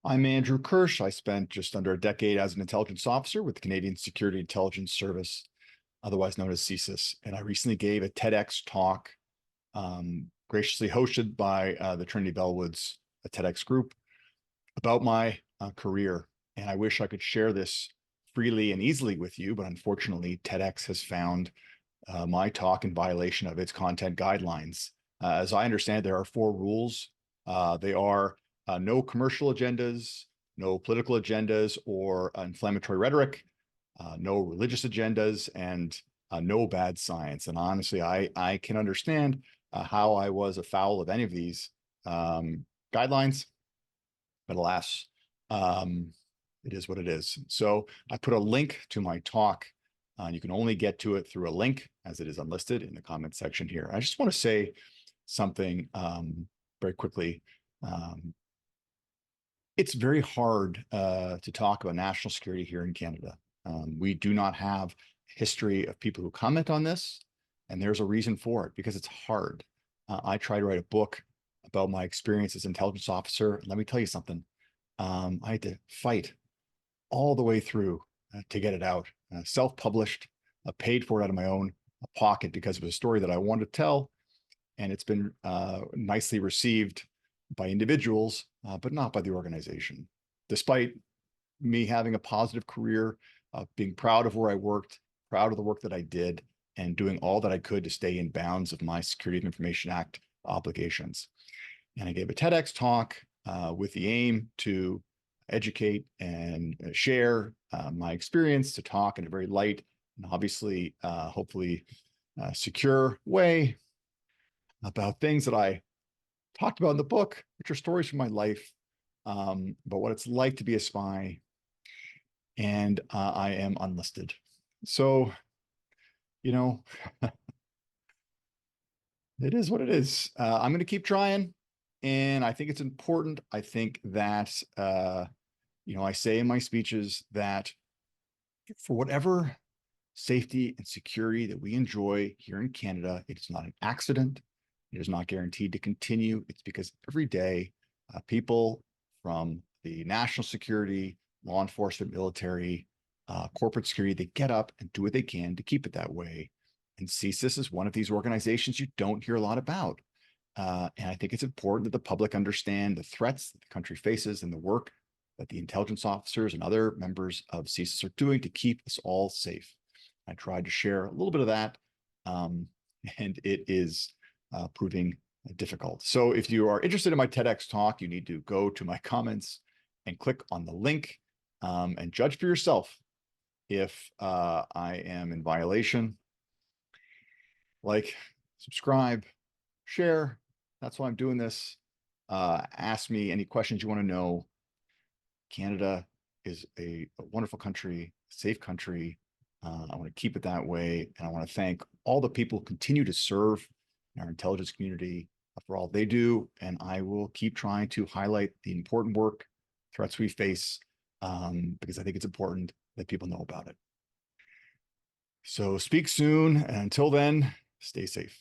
I'm Andrew Kirsch. I spent just under a decade as an intelligence officer with the Canadian Security Intelligence Service, otherwise known as CSIS. And I recently gave a TEDx talk, graciously hosted by the Trinity Bellwoods TedX group, about my career. And I wish I could share this freely and easily with you, but unfortunately, TEDx has found my talk in violation of its content guidelines. As I understand, there are four rules. They are no commercial agendas, no political agendas or inflammatory rhetoric, no religious agendas, and no bad science. And honestly, I can understand how I was afoul of any of these guidelines, but alas, it is what it is. So I put a link to my talk. You can only get to it through a link, as it is unlisted, in the comment section here. I just want to say something very quickly. It's very hard to talk about national security here in Canada. We do not have a history of people who comment on this, and there's a reason for it, because it's hard. I tried to write a book about my experience as an intelligence officer. Let me tell you something. I had to fight all the way through to get it out. Self-published, paid for it out of my own pocket because it was a story that I wanted to tell, and it's been nicely received by individuals, but not by the organization. Despite me having a positive career, being proud of where I worked, proud of the work that I did, and doing all that I could to stay in bounds of my Security of Information Act obligations. And I gave a TEDx talk with the aim to educate and share my experience, to talk in a very light and obviously, hopefully, secure way about things that I talked about in the book, which are stories from my life, about what it's like to be a spy. And I am unlisted. So, you know, it is what it is. I'm going to keep trying. And I think it's important. I think that, I say in my speeches that for whatever safety and security that we enjoy here in Canada, it is not an accident. It is not guaranteed to continue. It's because every day, people from the national security, law enforcement, military, corporate security, they get up and do what they can to keep it that way. And CSIS is one of these organizations you don't hear a lot about. And I think it's important that the public understand the threats that the country faces and the work that the intelligence officers and other members of CSIS are doing to keep us all safe. I tried to share a little bit of that, and it is proving difficult. So if you are interested in my TEDx talk, you need to go to my comments and click on the link and judge for yourself if I am in violation. Like, subscribe, share. That's why I'm doing this. Ask me any questions you want to know. Canada is a wonderful country, safe country. I want to keep it that way. And I want to thank all the people who continue to serve in our intelligence community for all they do. And I will keep trying to highlight the important work, threats we face, because I think it's important that people know about it. So speak soon. And until then, stay safe.